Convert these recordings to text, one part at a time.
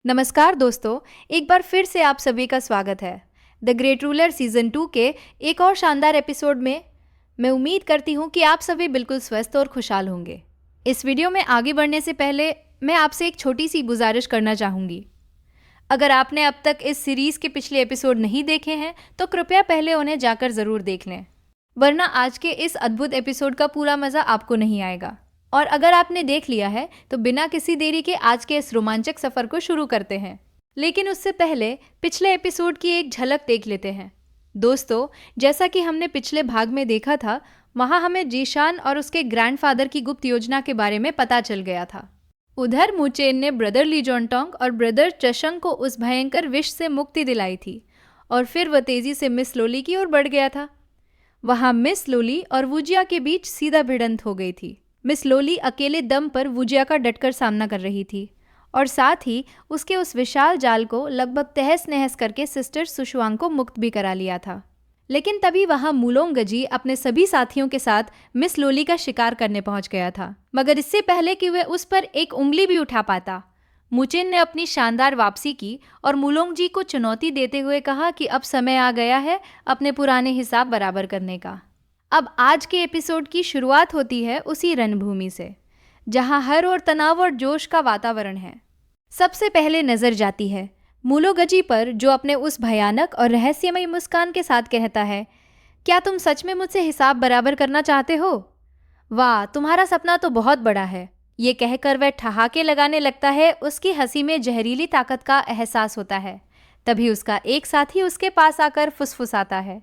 नमस्कार दोस्तों, एक बार फिर से आप सभी का स्वागत है द ग्रेट रूलर सीजन 2 के एक और शानदार एपिसोड में। मैं उम्मीद करती हूँ कि आप सभी बिल्कुल स्वस्थ और खुशहाल होंगे। इस वीडियो में आगे बढ़ने से पहले मैं आपसे एक छोटी सी गुजारिश करना चाहूँगी। अगर आपने अब तक इस सीरीज़ के पिछले एपिसोड नहीं देखे हैं तो कृपया पहले उन्हें जाकर ज़रूर देख लें, वरना आज के इस अद्भुत एपिसोड का पूरा मज़ा आपको नहीं आएगा। और अगर आपने देख लिया है तो बिना किसी देरी के आज के इस रोमांचक सफर को शुरू करते हैं। लेकिन उससे पहले पिछले एपिसोड की एक झलक देख लेते हैं। दोस्तों, जैसा कि हमने पिछले भाग में देखा था, वहाँ हमें जीशान और उसके ग्रैंडफादर की गुप्त योजना के बारे में पता चल गया था। उधर मुचेन ने ब्रदर ली जोंगटोंग और ब्रदर चशंग को उस भयंकर विष से मुक्ति दिलाई थी और फिर वह तेजी से मिस लोली की ओर बढ़ गया था। वहाँ मिस लोली और वुजिया के बीच सीधा भिड़ंत हो गई थी। मिस लोली अकेले दम पर वुजिया का डटकर सामना कर रही थी और साथ ही उसके उस विशाल जाल को लगभग तहस नहस करके सिस्टर सुशुआंग को मुक्त भी करा लिया था। लेकिन तभी वहां मुलोंगजी अपने सभी साथियों के साथ मिस लोली का शिकार करने पहुंच गया था। मगर इससे पहले कि वह उस पर एक उंगली भी उठा पाता, मुचेन ने अपनी शानदार वापसी की और मुलोंगजी को चुनौती देते हुए कहा कि अब समय आ गया है अपने पुराने हिसाब बराबर करने का। अब आज के एपिसोड की शुरुआत होती है उसी रणभूमि से जहां हर ओर तनाव और जोश का वातावरण है। सबसे पहले नजर जाती है मुलोंगजी पर, जो अपने उस भयानक और रहस्यमयी मुस्कान के साथ कहता है, क्या तुम सच में मुझसे हिसाब बराबर करना चाहते हो? वाह, तुम्हारा सपना तो बहुत बड़ा है। ये कहकर वह ठहाके लगाने लगता है। उसकी हंसी में जहरीली ताकत का एहसास होता है। तभी उसका एक साथी उसके पास आकर फुसफुसाता है,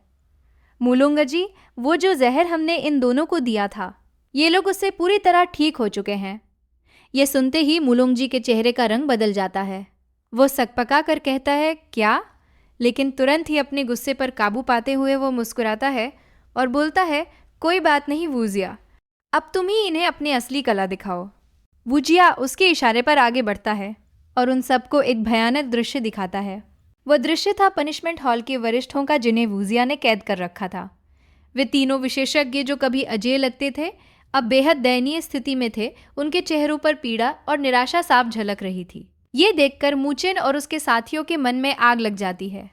मुलोंगजी, वो जो जहर हमने इन दोनों को दिया था, ये लोग उससे पूरी तरह ठीक हो चुके हैं। ये सुनते ही मुलोंगजी के चेहरे का रंग बदल जाता है। वो सकपका कर कहता है, क्या? लेकिन तुरंत ही अपने गुस्से पर काबू पाते हुए वो मुस्कुराता है और बोलता है, कोई बात नहीं वुजिया, अब तुम ही इन्हें अपनी असली कला दिखाओ। वुजिया उसके इशारे पर आगे बढ़ता है और उन सबको एक भयानक दृश्य दिखाता है। वह दृश्य था पनिशमेंट हॉल के वरिष्ठों का, जिन्हें वुजिया ने कैद कर रखा था। वे तीनों विशेषज्ञ जो कभी अजेय लगते थे, अब बेहद दयनीय स्थिति में थे। उनके चेहरों पर पीड़ा और निराशा साफ झलक रही थी। ये देखकर मुचेन और उसके साथियों के मन में आग लग जाती है।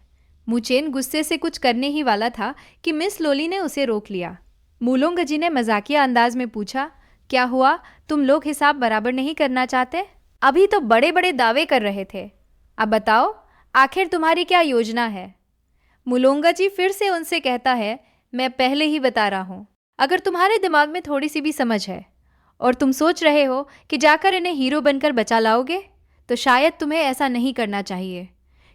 मुचेन गुस्से से कुछ करने ही वाला था कि मिस लोली ने उसे रोक लिया। मुलोंगजी ने मजाकिया अंदाज में पूछा, क्या हुआ, तुम लोग हिसाब बराबर नहीं करना चाहते? अभी तो बड़े बड़े दावे कर रहे थे, अब बताओ आखिर तुम्हारी क्या योजना है? मुलोंगजी फिर से उनसे कहता है, मैं पहले ही बता रहा हूँ, अगर तुम्हारे दिमाग में थोड़ी सी भी समझ है और तुम सोच रहे हो कि जाकर इन्हें हीरो बनकर बचा लाओगे, तो शायद तुम्हें ऐसा नहीं करना चाहिए,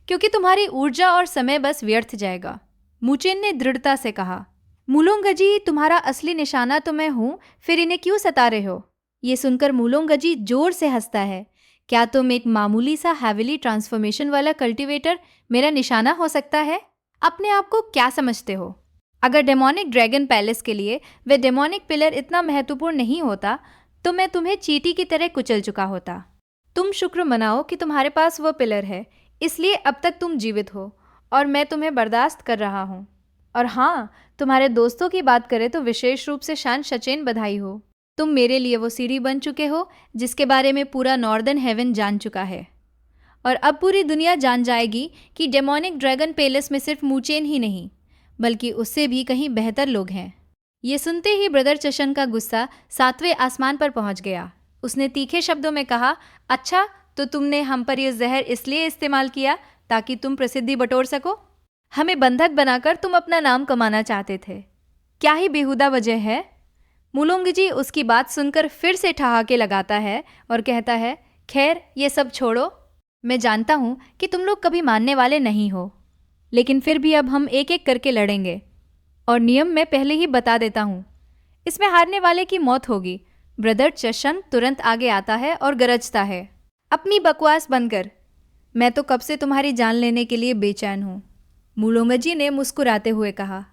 क्योंकि तुम्हारी ऊर्जा और समय बस व्यर्थ जाएगा। मुचेन ने दृढ़ता से कहा। मुलोंगजी, तुम्हारा असली निशाना तो मैं हूँ, फिर इन्हें क्यों सता रहे हो? ये सुनकर मुलोंगजी जोर से हंसता है। क्या तुम एक मामूली सा हैविली ट्रांसफॉर्मेशन वाला कल्टीवेटर मेरा निशाना हो सकता है? अपने आप को क्या समझते हो? अगर डेमोनिक ड्रैगन पैलेस के लिए वह डेमोनिक पिलर इतना महत्वपूर्ण नहीं होता तो मैं तुम्हें चींटी की तरह कुचल चुका होता। तुम शुक्र मनाओ कि तुम्हारे पास वह पिलर है, इसलिए अब तक तुम जीवित हो और मैं तुम्हें बर्दाश्त कर रहा हूँ। और हाँ, तुम्हारे दोस्तों की बात करें तो विशेष रूप से शान शचेन बधाई हो। तुम मेरे लिए वो सीढ़ी बन चुके हो जिसके बारे में पूरा नॉर्दर्न हेवन जान चुका है। और अब पूरी दुनिया जान जाएगी कि डेमोनिक ड्रैगन पैलेस में सिर्फ मुचेन ही नहीं, बल्कि उससे भी कहीं बेहतर लोग हैं। ये सुनते ही ब्रदर चशन का गुस्सा 7वें आसमान पर पहुंच गया। उसने तीखे शब्दों में कहा, अच्छा तो तुमने हम पर यह जहर इसलिए इस्तेमाल किया ताकि तुम प्रसिद्धि बटोर सको? हमें बंधक बनाकर तुम अपना नाम कमाना चाहते थे। क्या ही बेहुदा वजह है? मुलोंगजी उसकी बात सुनकर फिर से ठहाके लगाता है और कहता है, खैर ये सब छोड़ो, मैं जानता हूँ कि तुम लोग कभी मानने वाले नहीं हो, लेकिन फिर भी अब हम एक एक करके लड़ेंगे और नियम मैं पहले ही बता देता हूँ, इसमें हारने वाले की मौत होगी। ब्रदर चशन तुरंत आगे आता है और गरजता है, अपनी बकवास बंद कर, मैं तो कब से तुम्हारी जान लेने के लिए बेचैन हूँ। मुलोंगजी ने मुस्कुराते हुए कहा,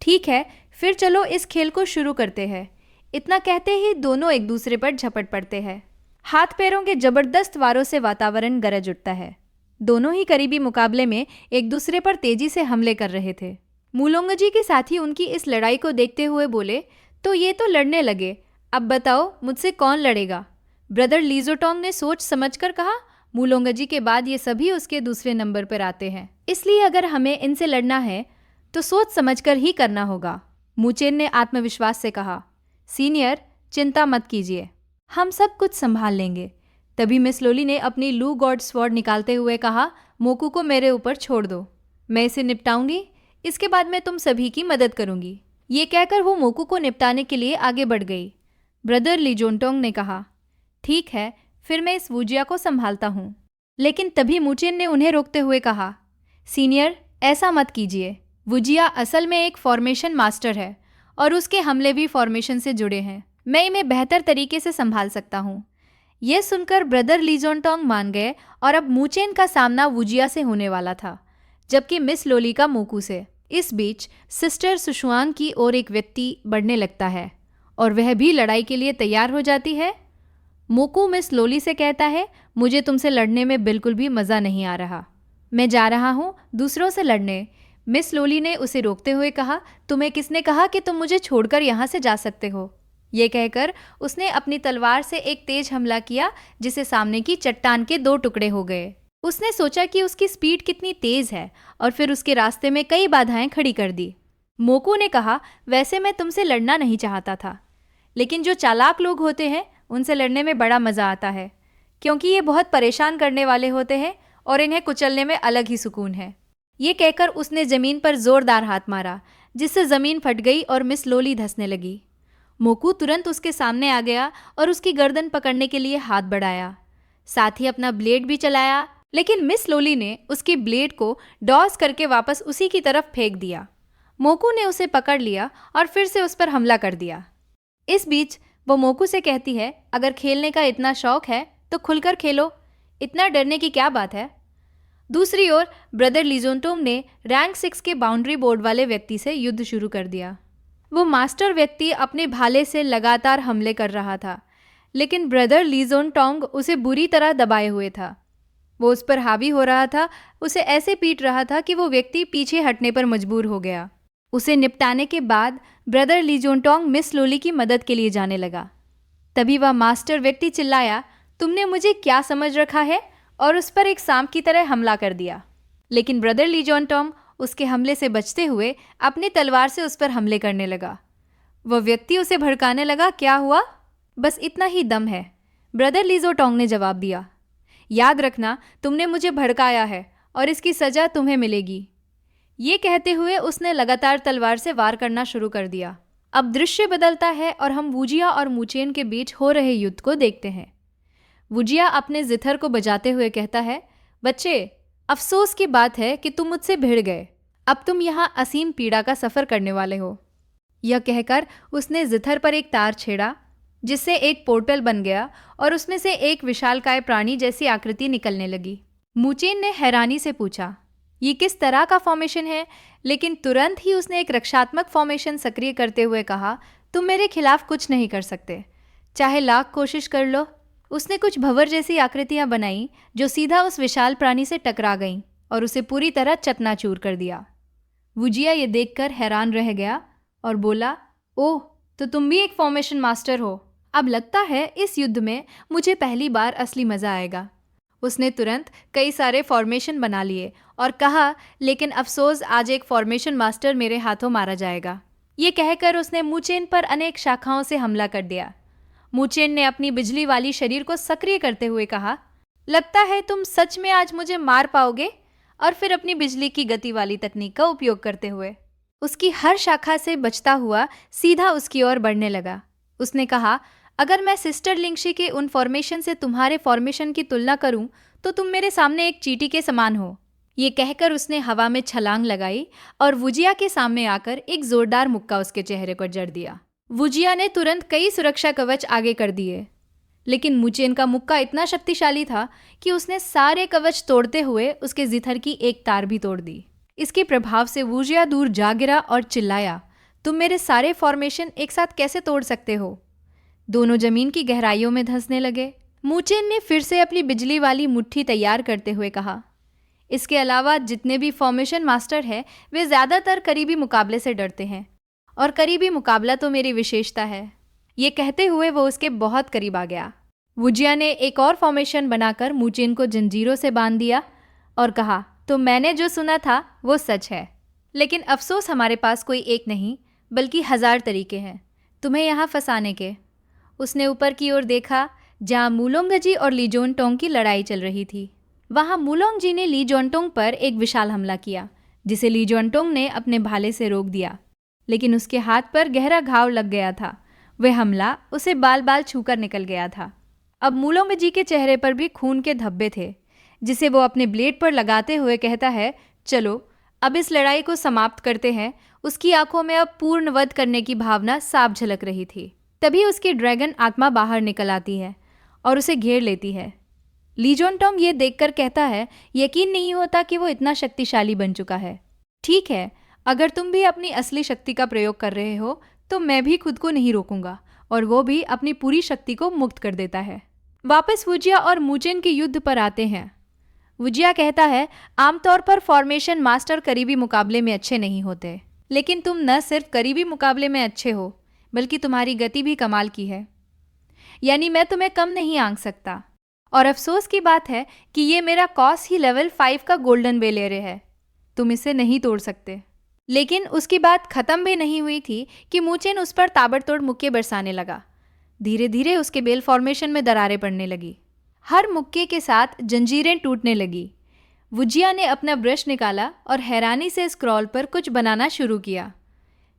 ठीक है, फिर चलो इस खेल को शुरू करते हैं। इतना कहते ही दोनों एक दूसरे पर झपट पड़ते हैं। हाथ पैरों के जबरदस्त वारों से वातावरण गरज उठता है। दोनों ही करीबी मुकाबले में एक दूसरे पर तेजी से हमले कर रहे थे। मुलोंगजी के साथी उनकी इस लड़ाई को देखते हुए बोले, तो ये तो लड़ने लगे, अब बताओ मुझसे कौन लड़ेगा? ब्रदर लीजोटोंग ने सोच समझकर कहा। मूलोंगजी के बाद ये सभी उसके दूसरे नंबर पर आते हैं, इसलिए अगर हमें इनसे लड़ना है तो सोच समझकर ही करना होगा, मूचेन ने आत्मविश्वास से कहा। सीनियर, चिंता मत कीजिए, हम सब कुछ संभाल लेंगे। तभी मिस लोली ने अपनी लू गॉड स्वॉर्ड निकालते हुए कहा, मोकू को मेरे ऊपर छोड़ दो, मैं इसे निपटाऊंगी, इसके बाद मैं तुम सभी की मदद करूंगी। ये कहकर वो मोकू को निपटाने के लिए आगे बढ़ गई। ब्रदर ली जोंगटोंग ने कहा, ठीक है, फिर मैं इस वुजिया को संभालता हूँ। लेकिन तभी मूचेन ने उन्हें रोकते हुए कहा, सीनियर, ऐसा मत कीजिए। वुजिया असल में एक फॉर्मेशन मास्टर है और उसके हमले भी फॉर्मेशन से जुड़े हैं। मैं इन्हें बेहतर तरीके से संभाल सकता हूँ। यह सुनकर ब्रदर ली जोंगटोंग मान गए और अब मूचेन का सामना वुजिया से होने वाला था, जबकि मिस लोली का मोकू से। इस बीच सिस्टर सुशुआंग की ओर एक व्यक्ति बढ़ने लगता है और वह भी लड़ाई के लिए तैयार हो जाती है। मोकू मिस लोली से कहता है, मुझे तुमसे लड़ने में बिल्कुल भी मज़ा नहीं आ रहा, मैं जा रहा हूँ दूसरों से लड़ने। मिस लोली ने उसे रोकते हुए कहा, तुम्हें किसने कहा कि तुम मुझे छोड़कर यहाँ से जा सकते हो? ये कहकर उसने अपनी तलवार से एक तेज हमला किया, जिसे सामने की चट्टान के 2 टुकड़े हो गए। उसने सोचा कि उसकी स्पीड कितनी तेज है और फिर उसके रास्ते में कई बाधाएं खड़ी कर दी। मोकू ने कहा, वैसे मैं तुमसे लड़ना नहीं चाहता था, लेकिन जो चालाक लोग होते हैं उनसे लड़ने में बड़ा मज़ा आता है, क्योंकि ये बहुत परेशान करने वाले होते हैं और इन्हें कुचलने में अलग ही सुकून है। ये कहकर उसने ज़मीन पर ज़ोरदार हाथ मारा, जिससे ज़मीन फट गई और मिस लोली धंसने लगी। मोकू तुरंत उसके सामने आ गया और उसकी गर्दन पकड़ने के लिए हाथ बढ़ाया, साथ ही अपना ब्लेड भी चलाया, लेकिन मिस लोली ने उसकी ब्लेड को डॉस करके वापस उसी की तरफ फेंक दिया। मोकू ने उसे पकड़ लिया और फिर से उस पर हमला कर दिया। इस बीच वो मोकू से कहती है, अगर खेलने का इतना शौक है तो खुलकर खेलो, इतना डरने की क्या बात है। दूसरी ओर ब्रदर ली जोंगटोंग ने रैंक 6 के बाउंड्री बोर्ड वाले व्यक्ति से युद्ध शुरू कर दिया। वो मास्टर व्यक्ति अपने भाले से लगातार हमले कर रहा था, लेकिन ब्रदर ली जोंगटोंग उसे बुरी तरह दबाए हुए था। वो उस पर हावी हो रहा था, उसे ऐसे पीट रहा था कि वो व्यक्ति पीछे हटने पर मजबूर हो गया। उसे निपटाने के बाद ब्रदर ली जोंगटोंग मिस लोली की मदद के लिए जाने लगा। तभी वह मास्टर व्यक्ति चिल्लाया, तुमने मुझे क्या समझ रखा है, और उस पर एक सांप की तरह हमला कर दिया। लेकिन ब्रदर ली जोंगटोंग उसके हमले से बचते हुए अपनी तलवार से उस पर हमले करने लगा। वह व्यक्ति उसे भड़काने लगा, क्या हुआ? बस इतना ही दम है, ब्रदर ली जोंगटोंग ने जवाब दिया। याद रखना, तुमने मुझे भड़काया है और इसकी सज़ा तुम्हें मिलेगी। ये कहते हुए उसने लगातार तलवार से वार करना शुरू कर दिया। अब दृश्य बदलता है और हम वुजिया और मूचेन के बीच हो रहे युद्ध को देखते हैं। वुजिया अपने जिथर को बजाते हुए कहता है, बच्चे, अफसोस की बात है कि तुम मुझसे भिड़ गए, अब तुम यहाँ असीम पीड़ा का सफ़र करने वाले हो। यह कहकर उसने जिथर पर एक तार छेड़ा, जिससे एक पोर्टल बन गया और उसमें से एक विशालकाय प्राणी जैसी आकृति निकलने लगी। मूचेन ने हैरानी से पूछा, ये किस तरह का फॉर्मेशन है? लेकिन तुरंत ही उसने एक रक्षात्मक फॉर्मेशन सक्रिय करते हुए कहा, तुम मेरे खिलाफ कुछ नहीं कर सकते, चाहे लाख कोशिश कर लो। उसने कुछ भंवर जैसी आकृतियां बनाई जो सीधा उस विशाल प्राणी से टकरा गईं और उसे पूरी तरह चकनाचूर कर दिया। वुजिया ये देखकर हैरान रह गया और बोला, ओह, तो तुम भी एक फॉर्मेशन मास्टर हो। अब लगता है इस युद्ध में मुझे पहली बार असली मज़ा आएगा। उसने तुरंत कई सारे फॉर्मेशन बना लिए और कहा, लेकिन अफसोस आज एक फॉर्मेशन मास्टर मेरे हाथों मारा जाएगा। ये कहकर उसने मूचेन पर अनेक शाखाओं से हमला कर दिया। मूचेन ने अपनी बिजली वाली शरीर को सक्रिय करते हुए कहा, लगता है तुम सच में आज मुझे मार पाओगे। और फिर अपनी बिजली की गति वाली तकनीक का उपयोग करते हुए उसकी हर शाखा से बचता हुआ सीधा उसकी ओर बढ़ने लगा। उसने कहा, अगर मैं सिस्टर लिंगशी के उन फॉर्मेशन से तुम्हारे फॉर्मेशन की तुलना करूं तो तुम मेरे सामने एक चींटी के समान हो। ये कहकर उसने हवा में छलांग लगाई और वुजिया के सामने आकर एक जोरदार मुक्का उसके चेहरे पर जड़ दिया। वुजिया ने तुरंत कई सुरक्षा कवच आगे कर दिए, लेकिन मूचेन का मुक्का इतना शक्तिशाली था कि उसने सारे कवच तोड़ते हुए उसके जिथर की एक तार भी तोड़ दी। इसके प्रभाव से वुजिया दूर जा गिरा और चिल्लाया, तुम मेरे सारे फॉर्मेशन एक साथ कैसे तोड़ सकते हो? दोनों जमीन की गहराइयों में धंसने लगे। मूचेन ने फिर से अपनी बिजली वाली मुट्ठी तैयार करते हुए कहा, इसके अलावा जितने भी फॉर्मेशन मास्टर हैं वे ज़्यादातर करीबी मुकाबले से डरते हैं, और करीबी मुकाबला तो मेरी विशेषता है। ये कहते हुए वो उसके बहुत करीब आ गया। वुजिया ने एक और फॉर्मेशन बनाकर मूचेन को जंजीरों से बांध दिया और कहा, तो मैंने जो सुना था वो सच है, लेकिन अफसोस हमारे पास कोई एक नहीं बल्कि 1000 तरीके हैं तुम्हें यहाँ फंसाने के। उसने ऊपर की ओर देखा जहाँ मूलोंगजी और ली जोनटोंग की लड़ाई चल रही थी। वहाँ मूलोंगजी ने ली जोनटोंग पर एक विशाल हमला किया, जिसे ली जोनटोंग ने अपने भाले से रोक दिया, लेकिन उसके हाथ पर गहरा घाव लग गया था। वह हमला उसे बाल बाल छूकर निकल गया था। अब मूलोंगजी के चेहरे पर भी खून के धब्बे थे, जिसे वो अपने ब्लेड पर लगाते हुए कहता है, चलो अब इस लड़ाई को समाप्त करते हैं। उसकी आंखों में अब पूर्ण वध करने की भावना साफ झलक रही थी। तभी उसकी ड्रैगन आत्मा बाहर निकल आती है और उसे घेर लेती है। ली जोनटोंग ये देखकर कहता है, यकीन नहीं होता कि वो इतना शक्तिशाली बन चुका है। ठीक है, अगर तुम भी अपनी असली शक्ति का प्रयोग कर रहे हो तो मैं भी खुद को नहीं रोकूंगा, और वो भी अपनी पूरी शक्ति को मुक्त कर देता है। वापस वुजिया और मूचेन के युद्ध पर आते हैं। वुजिया कहता है, आमतौर पर फॉर्मेशन मास्टर करीबी मुकाबले में अच्छे नहीं होते, लेकिन तुम न सिर्फ करीबी मुकाबले में अच्छे हो बल्कि तुम्हारी गति भी कमाल की है, यानी मैं तुम्हें कम नहीं आंक सकता। और अफसोस की बात है कि ये मेरा कॉस ही लेवल 5 का गोल्डन बेलेरे है, तुम इसे नहीं तोड़ सकते। लेकिन उसकी बात खत्म भी नहीं हुई थी कि मूचेन उस पर ताबड़तोड़ मुक्के बरसाने लगा। धीरे धीरे उसके बेल फॉर्मेशन में दरारें पड़ने लगी। हर मुक्के के साथ जंजीरें टूटने लगी। वुजिया ने अपना ब्रश निकाला और हैरानी से स्क्रॉल पर कुछ बनाना शुरू किया,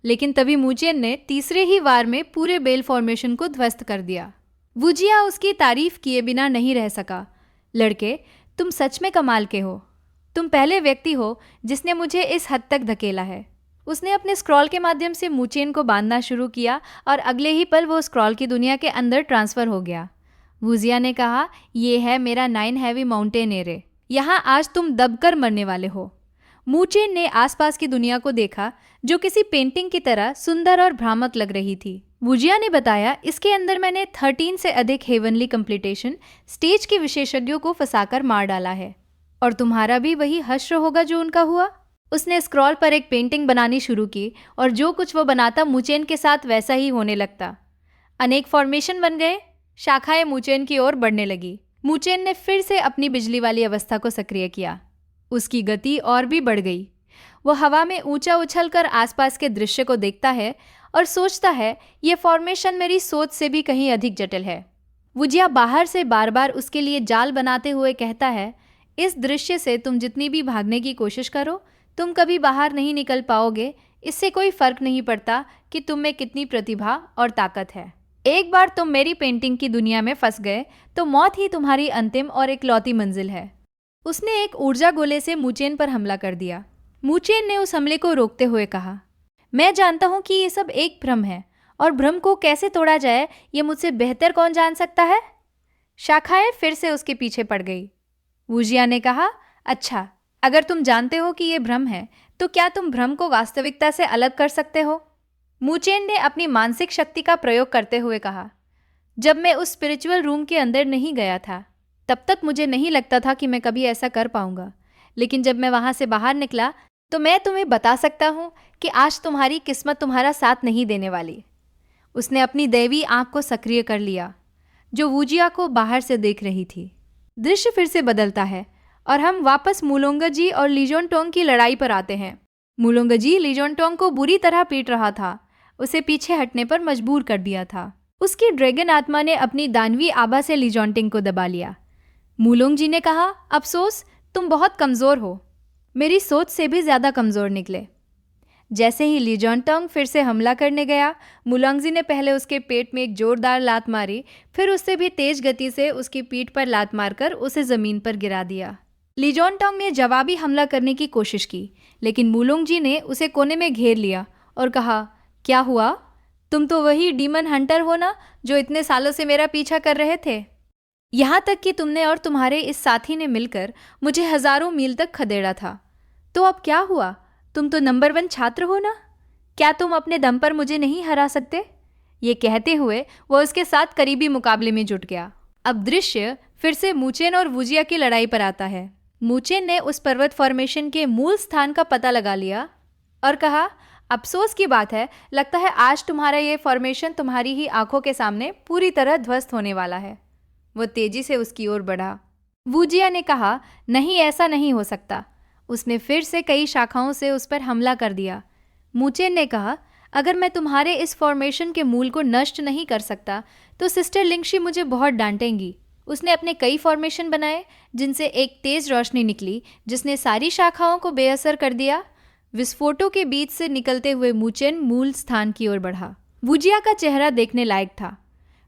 लेकिन तभी मूचेन ने तीसरे ही वार में पूरे बेल फॉर्मेशन को ध्वस्त कर दिया। वुजिया उसकी तारीफ किए बिना नहीं रह सका। लड़के, तुम सच में कमाल के हो। तुम पहले व्यक्ति हो जिसने मुझे इस हद तक धकेला है। उसने अपने स्क्रॉल के माध्यम से मूचेन को बांधना शुरू किया और अगले ही पल वो स्क्रॉल की दुनिया के अंदर ट्रांसफर हो गया। वुजिया ने कहा, ये है मेरा 9 हैवी माउंटेन एरे। यहाँ आज तुम दबकर मरने वाले हो। मूचेन ने आसपास की दुनिया को देखा, जो किसी पेंटिंग की तरह सुंदर और भ्रामक लग रही थी। वुजिया ने बताया, इसके अंदर मैंने 13 से अधिक हेवनली कंप्लीटेशन स्टेज के विशेषज्ञों को फंसाकर मार डाला है, और तुम्हारा भी वही हश्र होगा जो उनका हुआ। उसने स्क्रॉल पर एक पेंटिंग बनानी शुरू की और जो कुछ वो बनाता मूचेन के साथ वैसा ही होने लगता। अनेक फॉर्मेशन बन गए। शाखाएं मूचेन की ओर बढ़ने लगी। मूचेन ने फिर से अपनी बिजली वाली अवस्था को सक्रिय किया। उसकी गति और भी बढ़ गई। वो हवा में ऊंचा उछलकर आसपास के दृश्य को देखता है और सोचता है, ये फॉर्मेशन मेरी सोच से भी कहीं अधिक जटिल है। वुजिया बाहर से बार बार उसके लिए जाल बनाते हुए कहता है, इस दृश्य से तुम जितनी भी भागने की कोशिश करो, तुम कभी बाहर नहीं निकल पाओगे। इससे कोई फर्क नहीं पड़ता कि तुम में कितनी प्रतिभा और ताकत है। एक बार तुम मेरी पेंटिंग की दुनिया में फंस गए तो मौत ही तुम्हारी अंतिम और इकलौती मंजिल है। उसने एक ऊर्जा गोले से मूचेन पर हमला कर दिया। मूचेन ने उस हमले को रोकते हुए कहा, मैं जानता हूं कि ये सब एक भ्रम है, और भ्रम को कैसे तोड़ा जाए ये मुझसे बेहतर कौन जान सकता है। शाखाएं फिर से उसके पीछे पड़ गई। वुजिया ने कहा, अच्छा, अगर तुम जानते हो कि ये भ्रम है तो क्या तुम भ्रम को वास्तविकता से अलग कर सकते हो। मूचेन ने अपनी मानसिक शक्ति का प्रयोग करते हुए कहा, जब मैं उस स्पिरिचुअल रूम के अंदर नहीं गया था तब तक मुझे नहीं लगता था कि मैं कभी ऐसा कर पाऊंगा, लेकिन जब मैं वहां से बाहर निकला तो मैं तुम्हें बता सकता हूं कि आज तुम्हारी किस्मत तुम्हारा साथ नहीं देने वाली। उसने अपनी दैवी आंख को सक्रिय कर लिया, जो वुजिया को बाहर से देख रही थी। दृश्य फिर से बदलता है और हम वापस मूलोंगजी और ली जोनटोंग की लड़ाई पर आते हैं। मूलोंगजी ली जोनटोंग को बुरी तरह पीट रहा था, उसे पीछे हटने पर मजबूर कर दिया था। उसकी ड्रैगन आत्मा ने अपनी दानवी आभा से ली जोनटिंग को दबा लिया। मूलोंगजी ने कहा, अफसोस, तुम बहुत कमज़ोर हो, मेरी सोच से भी ज़्यादा कमज़ोर निकले। जैसे ही ली जोनटोंग फिर से हमला करने गया, मूलोंगजी ने पहले उसके पेट में एक जोरदार लात मारी, फिर उससे भी तेज गति से उसकी पीठ पर लात मारकर उसे ज़मीन पर गिरा दिया। ली जोनटोंग ने जवाबी हमला करने की कोशिश की, लेकिन मूलोंगजी ने उसे कोने में घेर लिया और कहा, क्या हुआ? तुम तो वही डीमन हंटर हो ना, जो इतने सालों से मेरा पीछा कर रहे थे। यहाँ तक कि तुमने और तुम्हारे इस साथी ने मिलकर मुझे हजारों मील तक खदेड़ा था। तो अब क्या हुआ? तुम तो नंबर 1 छात्र हो ना? क्या तुम अपने दम पर मुझे नहीं हरा सकते? ये कहते हुए वह उसके साथ करीबी मुकाबले में जुट गया। अब दृश्य फिर से मूचेन और वुजिया की लड़ाई पर आता है। मूचेन ने उस पर्वत फॉर्मेशन के मूल स्थान का पता लगा लिया और कहा, अफसोस की बात है, लगता है आज तुम्हारा ये फॉर्मेशन तुम्हारी ही आंखों के सामने पूरी तरह ध्वस्त होने वाला है। वो तेजी से उसकी ओर बढ़ा। वुजिया ने कहा, नहीं, ऐसा नहीं हो सकता। उसने फिर से कई शाखाओं से उस पर हमला कर दिया। मूचेन ने कहा, अगर मैं तुम्हारे इस फॉर्मेशन के मूल को नष्ट नहीं कर सकता तो सिस्टर लिंगशी मुझे बहुत डांटेंगी। उसने अपने कई फॉर्मेशन बनाए जिनसे एक तेज रोशनी निकली जिसने सारी शाखाओं को बेअसर कर दिया। विस्फोटों के बीच से निकलते हुए मूचेन मूल स्थान की ओर बढ़ा। वुजिया का चेहरा देखने लायक था।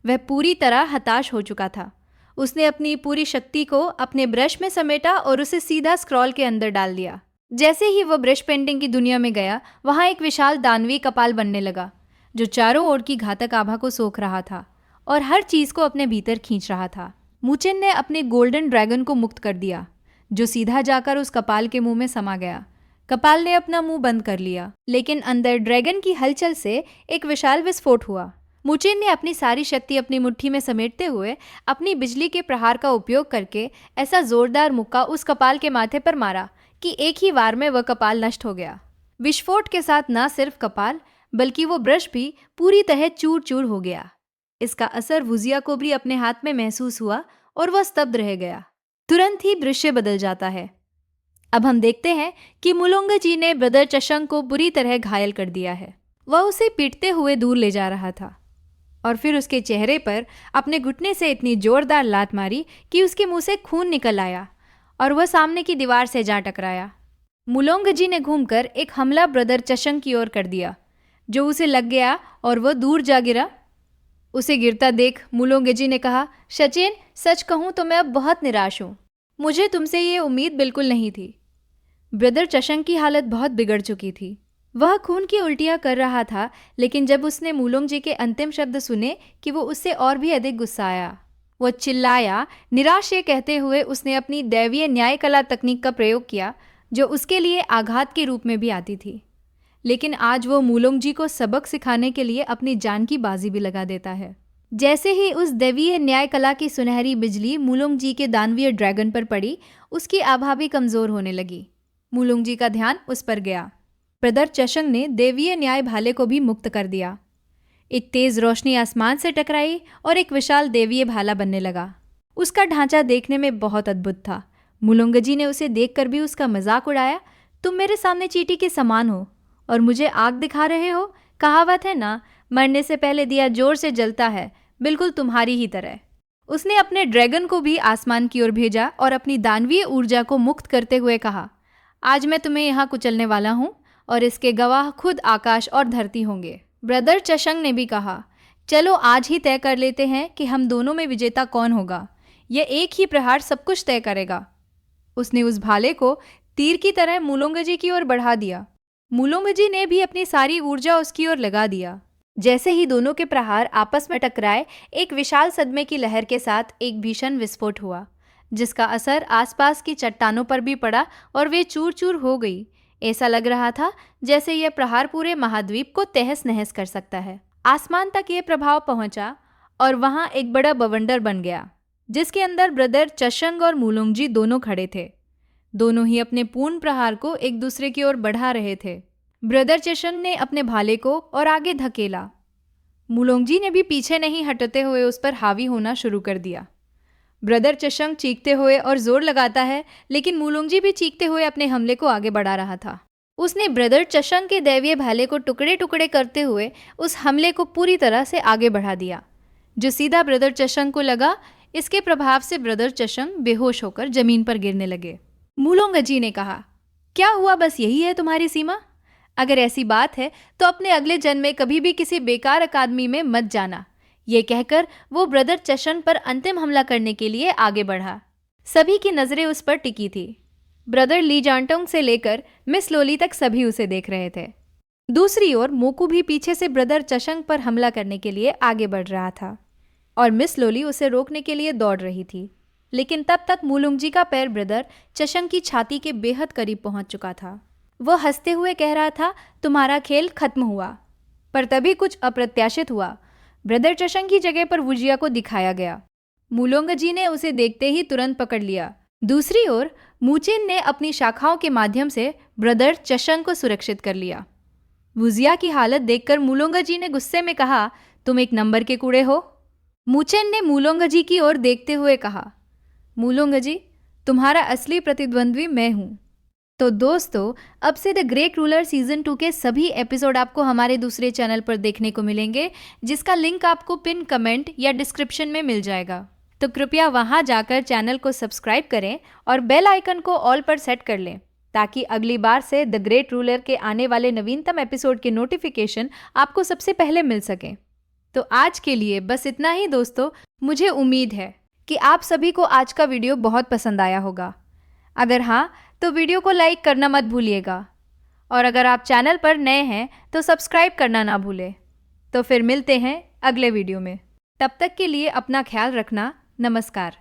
वह पूरी तरह हताश हो चुका था। उसने अपनी पूरी शक्ति को अपने ब्रश में समेटा और उसे सीधा स्क्रॉल के अंदर डाल दिया। जैसे ही वह ब्रश पेंटिंग की दुनिया में गया, वहां एक विशाल दानवी कपाल बनने लगा जो चारों ओर की घातक आभा को सोख रहा था और हर चीज को अपने भीतर खींच रहा था। मूचेन ने अपने गोल्डन ड्रैगन को मुक्त कर दिया जो सीधा जाकर उस कपाल के मुंह में समा गया। कपाल ने अपना मुंह बंद कर लिया, लेकिन अंदर ड्रैगन की हलचल से एक विशाल विस्फोट हुआ। मूचेन ने अपनी सारी शक्ति अपनी मुट्ठी में समेटते हुए अपनी बिजली के प्रहार का उपयोग करके ऐसा जोरदार मुक्का उस कपाल के माथे पर मारा कि एक ही वार में वह कपाल नष्ट हो गया। विस्फोट के साथ न सिर्फ कपाल बल्कि वो ब्रश भी पूरी तरह चूर चूर हो गया। इसका असर वुजिया को भी अपने हाथ में महसूस हुआ और वह स्तब्ध रह गया। तुरंत ही दृश्य बदल जाता है। अब हम देखते हैं कि मुलोंगजी ने ब्रदर चशंग को बुरी तरह घायल कर दिया है। वह उसे पीटते हुए दूर ले जा रहा था और फिर उसके चेहरे पर अपने घुटने से इतनी जोरदार लात मारी कि उसके मुंह से खून निकल आया और वह सामने की दीवार से जा टकराया। मुलोंगजी ने घूमकर एक हमला ब्रदर चशंग की ओर कर दिया जो उसे लग गया और वह दूर जा गिरा। उसे गिरता देख मुलोंगजी ने कहा, सचिन, सच कहूं तो मैं अब बहुत निराश हूं। मुझे तुमसे ये उम्मीद बिल्कुल नहीं थी। ब्रदर चशंग की हालत बहुत बिगड़ चुकी थी। वह खून की उल्टियां कर रहा था, लेकिन जब उसने मुलोंगजी के अंतिम शब्द सुने कि वो उससे और भी अधिक गुस्साया। वह चिल्लाया। निराश ये कहते हुए उसने अपनी दैवीय न्याय कला तकनीक का प्रयोग किया जो उसके लिए आघात के रूप में भी आती थी। लेकिन आज वो मुलोंगजी को सबक सिखाने के लिए अपनी जान की बाजी भी लगा देता है। जैसे ही उस दैवीय न्याय कला की सुनहरी बिजली मुलोंगजी के दानवीय ड्रैगन पर पड़ी, उसकी आभा भी कमजोर होने लगी। मुलोंगजी का ध्यान उस पर गया। ब्रदर चशंग ने देवीय न्याय भाले को भी मुक्त कर दिया। एक तेज रोशनी आसमान से टकराई और एक विशाल देवीय भाला बनने लगा। उसका ढांचा देखने में बहुत अद्भुत था। मुलोंगजी ने उसे देखकर भी उसका मजाक उड़ाया। तुम मेरे सामने चींटी के समान हो और मुझे आग दिखा रहे हो। कहावत है ना, मरने से पहले दिया जोर से जलता है, बिल्कुल तुम्हारी ही तरह। उसने अपने ड्रैगन को भी आसमान की ओर भेजा और अपनी दानवीय ऊर्जा को मुक्त करते हुए कहा, आज मैं तुम्हें यहाँ कुचलने वाला हूँ और इसके गवाह खुद आकाश और धरती होंगे। ब्रदर चशंग ने भी कहा, चलो आज ही तय कर लेते हैं कि हम दोनों में विजेता कौन होगा। यह एक ही प्रहार सब कुछ तय करेगा। उसने उस भाले को तीर की तरह मुलोंगजी की ओर बढ़ा दिया। मुलोंगजी ने भी अपनी सारी ऊर्जा उसकी ओर लगा दिया। जैसे ही दोनों के प्रहार आपस में टकराए, एक विशाल सदमे की लहर के साथ एक भीषण विस्फोट हुआ जिसका असर आसपास की चट्टानों पर भी पड़ा और वे चूर चूर हो गई। ऐसा लग रहा था जैसे यह प्रहार पूरे महाद्वीप को तहस नहस कर सकता है। आसमान तक यह प्रभाव पहुंचा और वहां एक बड़ा बवंडर बन गया जिसके अंदर ब्रदर चशंग और मुलोंगजी दोनों खड़े थे। दोनों ही अपने पूर्ण प्रहार को एक दूसरे की ओर बढ़ा रहे थे। ब्रदर चशंग ने अपने भाले को और आगे धकेला। मुलोंगजी ने भी पीछे नहीं हटते हुए उस पर हावी होना शुरू कर दिया। ब्रदर चशंग चीखते हुए और जोर लगाता है, लेकिन मुलोंगजी भी चीखते हुए अपने हमले को आगे बढ़ा रहा था। उसने ब्रदर चशंग के दैवीय भाले को टुकड़े टुकड़े करते हुए उस हमले को पूरी तरह से आगे बढ़ा दिया जो सीधा ब्रदर चशंग को लगा। इसके प्रभाव से ब्रदर चशंग बेहोश होकर जमीन पर गिरने लगे। मुलोंगजी ने कहा, क्या हुआ, बस यही है तुम्हारी सीमा? अगर ऐसी बात है तो अपने अगले जन्म में कभी भी किसी बेकार अकादमी में मत जाना। ये कहकर वो ब्रदर चशंग पर अंतिम हमला करने के लिए आगे बढ़ा। सभी की नजरें उस पर टिकी थी। ब्रदर ली जानटोंग से लेकर मिस लोली तक सभी उसे देख रहे थे। दूसरी ओर मोकू भी पीछे से ब्रदर चशंग पर हमला करने के लिए आगे बढ़ रहा था और मिस लोली उसे रोकने के लिए दौड़ रही थी। लेकिन तब तक मुलोंगजी का पैर ब्रदर चशंग की छाती के बेहद करीब पहुंच चुका था। वह हंसते हुए कह रहा था, तुम्हारा खेल खत्म हुआ। पर तभी कुछ अप्रत्याशित हुआ। ब्रदर चशंग की जगह पर वुजिया को दिखाया गया। मुलोंगजी ने उसे देखते ही तुरंत पकड़ लिया। दूसरी ओर मूचेन ने अपनी शाखाओं के माध्यम से ब्रदर चशंग को सुरक्षित कर लिया। वुजिया की हालत देखकर मुलोंगजी ने गुस्से में कहा, तुम एक नंबर के कूड़े हो। मूचेन ने मूलोंगजी की ओर देखते हुए कहा, मूलोंगजी, तुम्हारा असली प्रतिद्वंद्वी मैं हूँ। तो दोस्तों, अब से द ग्रेट रूलर सीजन 2 के सभी एपिसोड आपको हमारे दूसरे चैनल पर देखने को मिलेंगे, जिसका लिंक आपको पिन कमेंट या डिस्क्रिप्शन में मिल जाएगा। तो कृपया वहां जाकर चैनल को सब्सक्राइब करें और बेल आइकन को ऑल पर सेट कर लें, ताकि अगली बार से द ग्रेट रूलर के आने वाले नवीनतम एपिसोड के नोटिफिकेशन आपको सबसे पहले मिल सकें। तो आज के लिए बस इतना ही दोस्तों। मुझे उम्मीद है कि आप सभी को आज का वीडियो बहुत पसंद आया होगा। अगर हाँ, तो वीडियो को लाइक करना मत भूलिएगा, और अगर आप चैनल पर नए हैं तो सब्सक्राइब करना ना भूलें। तो फिर मिलते हैं अगले वीडियो में। तब तक के लिए अपना ख्याल रखना। नमस्कार।